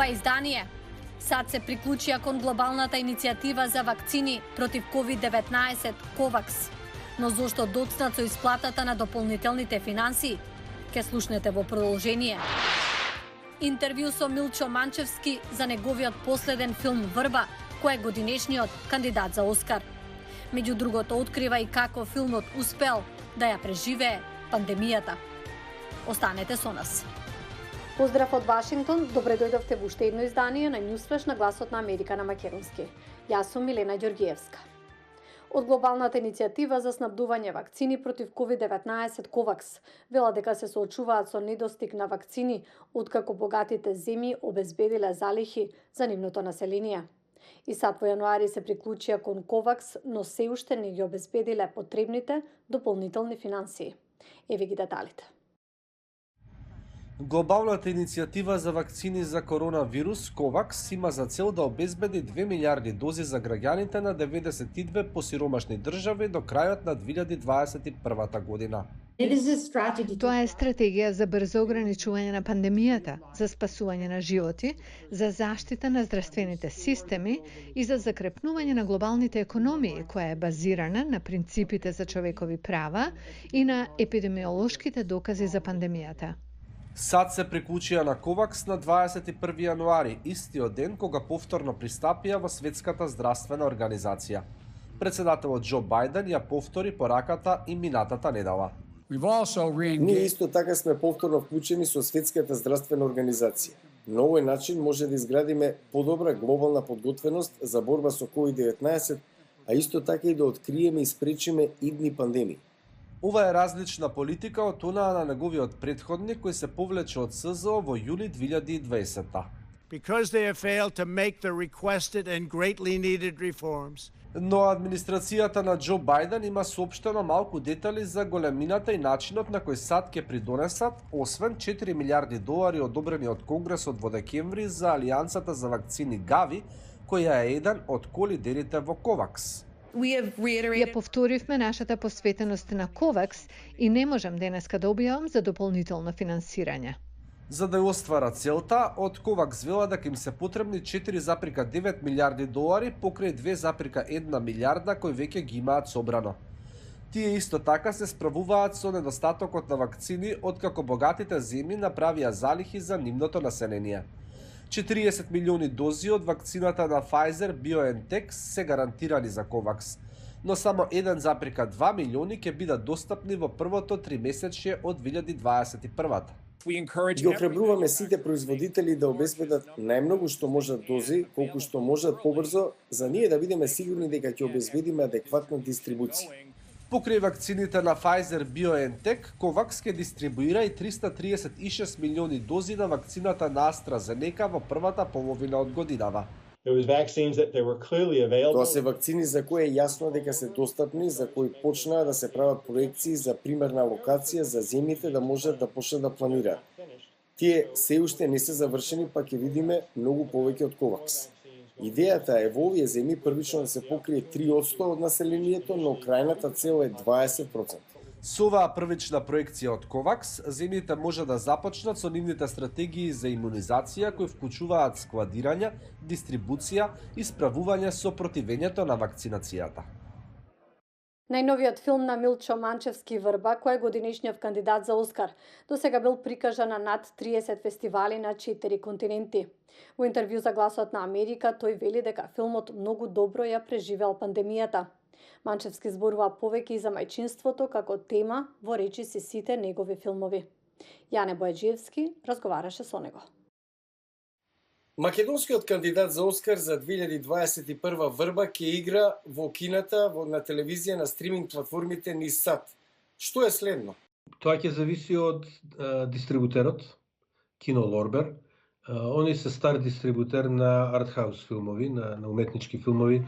ова издание. САД се приклучија кон глобалната иницијатива за вакцини против COVID-19 COVAX. Но зошто доцнат со исплатата на дополнителните финансии? Ке слушнете во продолжение. Интервју со Милчо Манчевски за неговиот последен филм Врба, кој е годинешниот кандидат за Оскар. Меѓу другото, открива и како филмот успел да ја преживее пандемијата. Останете со нас. Поздрав од Вашингтон, добре дојдовте во уште едно издание на Newsflash на гласот на Америка на македонски. Јас сум Милена Ѓоргиевска. Од глобалната иницијатива за снабдување вакцини против COVID-19 COVAX вела дека се соочуваат со недостиг на вакцини откако богатите земји обезбедиле залихи за нивното население. И САД во јануари се приклучија кон COVAX, но се уште не ги обезбедиле потребните дополнителни финансии. Еве ги деталите. Глобалната иницијатива за вакцини за коронавирус COVAX има за цел да обезбеди 2 милиарди дози за граѓаните на 92 посиромашни држави до крајот на 2021 година. Тоа е стратегија за брзо ограничување на пандемијата, за спасување на животи, за заштита на здравствените системи и за закрепнување на глобалните економии, која е базирана на принципите за човекови права и на епидемиолошките докази за пандемијата. САД се приклучија на COVAX на 21 јануари, истиот ден кога повторно пристапија во Светската здравствена организација. Председателот Џо Бајден ја повтори пораката и минатата недела. Ние исто така сме повторно вклучени со Светската здравствена организација. На овој начин може да изградиме подобра глобална подготвеност за борба со COVID-19, а исто така и да откриеме и спречиме идни пандемии. Ова е различна политика од онаа на неговиот претходник кој се повлече од СЗО во јули 2020. Because they have failed to make the requested and greatly needed reforms. Но администрацијата на Џо Бајден има соопштено малку детали за големината и начинот на кој САД ќе придонесат, освен 4 милиарди долари одобрени од Конгресот во декември за Алијансата за вакцини ГАВИ, која е еден од колидерите во COVAX. Ја повторивме нашата посветеност на COVAX и не можам денеска да објавам за дополнително финансирање. За да ја оствара целта, од COVAX вела дека им се потребни 4,9 милиарди долари покрај 2,1 милиарда кои веќе ги имаат собрано. Тие исто така се справуваат со недостатокот на вакцини откако богатите земји направија залихи за нивното население. 40 милиони дози од вакцината на Pfizer BioNTech се гарантирани за COVAX, но само 1,2 милиони ќе бидат достапни во првото тримесечје од 2021. Ги охрабруваме сите производители да обезбедат најмногу што можат дози, колку што можат побрзо, за ние да бидеме сигурни дека ќе обезбедиме адекватна дистрибуција. Покрај вакцините на Pfizer BioNTech, COVAX ќе дистрибуира и 336 милиони дози на вакцината на AstraZeneca во првата половина од годинава. Тоа се вакцини за кои е јасно дека се достапни, за кои почнаа да се прават проекции за примерна локација за земјите да можат да почнат да планираат. Тие се уште не се завршени, па ќе видиме многу повеќе од COVAX. Идејата е во овие земји првично да се покрие 3% од населението, но крајната цел е 20%. Со оваа првична проекција од COVAX, земјите може да започнат со нивните стратегии за имунизација кои вклучуваат складирање, дистрибуција и справување со противењето на вакцинацијата. Најновиот филм на Милчо Манчевски Врба, кој е годинешниот кандидат за Оскар, досега бил прикажан на над 30 фестивали на 4 континенти. Во интервју за Гласот на Америка, тој вели дека филмот многу добро ја преживел пандемијата. Манчевски зборува повеќе и за мајчинството како тема во речиси сите негови филмови. Јане Бојаджиевски разговараше со него. Македонскиот кандидат за Оскар за 2021 Врба ќе игра во кината, на телевизија, на стриминг платформите низ САД. Што е следно? Тоа ќе зависи од дистрибутерот, Кино Лорбер. Они се стар дистрибутер на артхаус филмови, на уметнички филмови.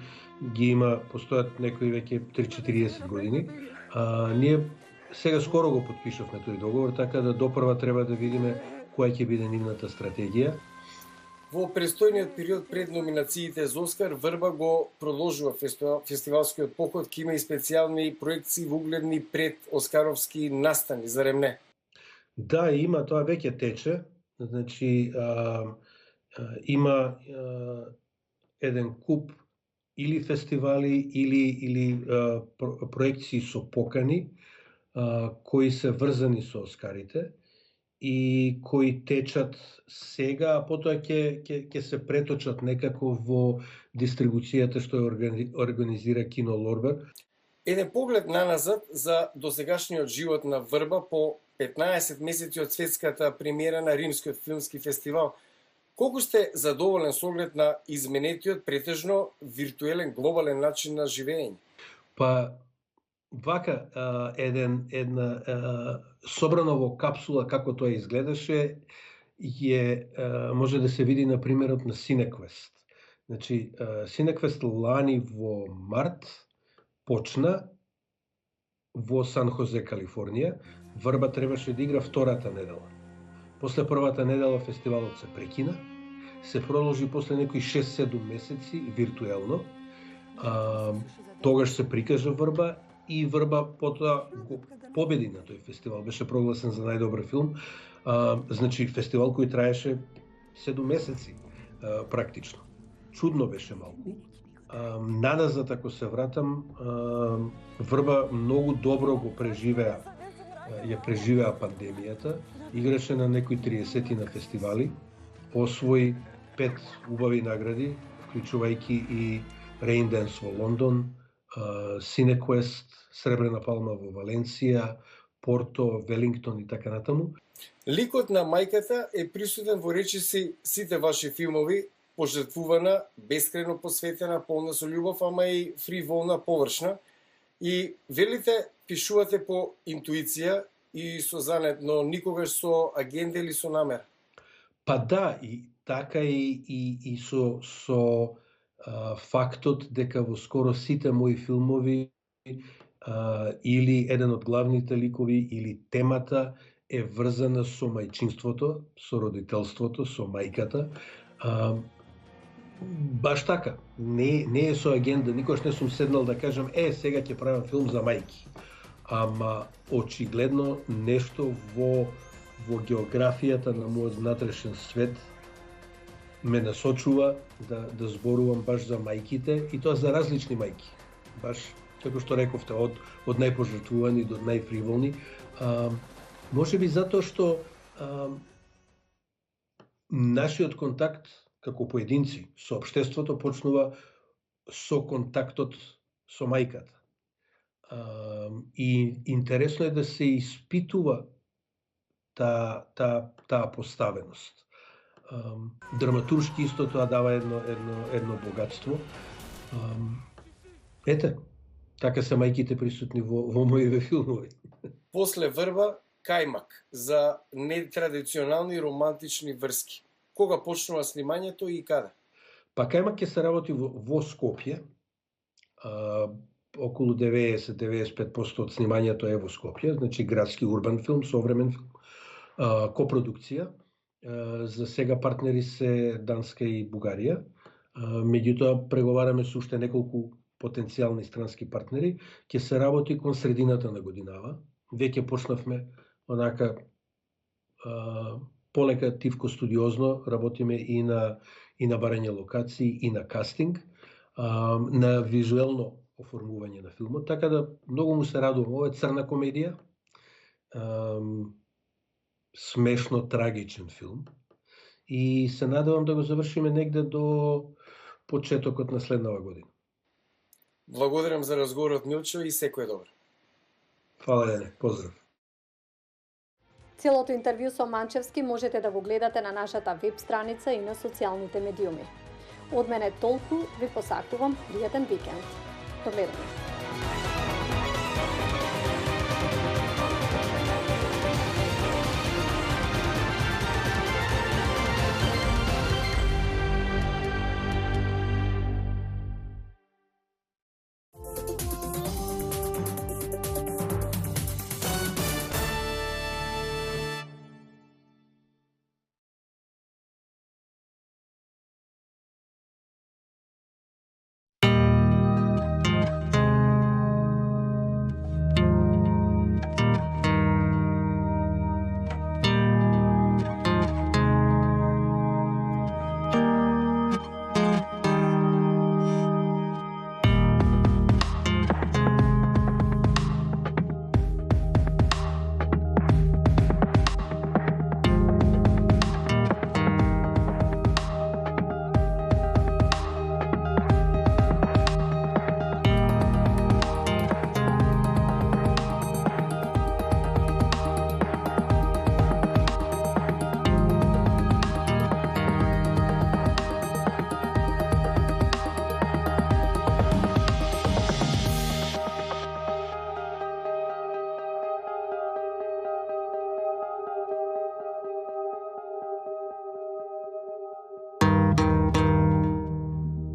Ги има, постојат некои веќе 3-40 години. Ние сега скоро го потпишавме тој договор, така да допрва треба да видиме која ќе биде нивната стратегија. Во престојниот период пред номинациите за Оскар, Врба го продолжува фестивалскиот поход, ки има и специјални проекции во угледни пред оскаровски настани, зарем не? Да, има, тоа веќе тече. Значи, има еден куп или фестивали или проекции со покани кои се врзани со Оскарите и кои течат сега, а потоа ќе се преточат некако во дистрибуцијата што ја организира Кино Лорбер. Еден поглед наназад за досегашниот живот на Врба по 15 месеци од светската премиера на Римскиот филмски фестивал. Колку сте задоволен со оглед на изменетиот претежно виртуелен глобален начин на живење? Па вака една собрано во капсула како тоа изгледаше може да се види на примерот на Cinecvest. Значи Cinecvest лани во март почна во Сан Хозе, Калифорнија. Врба требаше да игра втората недела. После првата недела фестивалот се прекина, се продолжи после некои 6-7 месеци виртуелно. Тогаш се прикажа Врба и Врба потоа го победи на тој фестивал, беше прогласен за најдобар филм. Значи фестивал кој траеше 7 месеци практично. Чудно беше малку. Надазад, ако се вратам, Врба многу добро го преживеа пандемијата, играше на некои 30 на фестивали, освои 5 убави награди, вклучувајќи и Raindance во Лондон, Cinecvest, Сребрена палма во Валенсија, Порто, Велингтон и така натаму. Ликот на мајката е присутен во речиси сите ваши филмови, пожртвувана, бескрајно посветена, полна со љубов, ама и фриволна, површна. И велите, пишувате по интуиција и со занет, но никогаш со агенда или со намера. Па да, и така и со фактот дека во скоро сите мои филмови или еден од главните ликови или темата е врзана со мајчинството, со родителството, со мајката. Баш така, не е со агенда, никош не сум седнал да кажам, сега ќе правам филм за мајки. Ама очигледно нешто во географијата на мојот внатрешен свет ме насочува да зборувам баш за мајките и тоа за различни мајки. Баш како што рековте, од најпожртвувани до најфриволни. Може би затоа што нашиот контакт како поединци со општеството почнува со контактот со мајката. И интересно е да се испитува таа поставеност. Драматуршки исто тоа дава едно богатство. Ете, така се мајките присутни во моите филмови. После Врба, Кајмак за нетрадиционални романтични врски. Кога почнува снимањето и каде? Па Кајмак ќе се работи во Скопје. Околу 90-95% од снимањето е во Скопје, значи градски урбан филм, современ филм, копродукција. За сега партнери се Данска и Бугарија. Меѓутоа преговараме со уште неколку потенцијални странски партнери. Ќе се работи кон средината на годинава. Веќе почнавме онака полека тивко студиозно, работиме и на барање локации, и на кастинг, на визуелно оформување на филмот, така да многу му се радувам. Ова е црна комедија, смешно трагичен филм и се надевам да го завршиме негде до почетокот на следнава година. Благодарам за разговорот, Милчо, и секој добро. Фала, Дене, поздрав. Целото интервју со Манчевски можете да го гледате на нашата веб страница и на социјалните медиуми. Од мене толку, ви посакувам пријатен викенд. До гледање.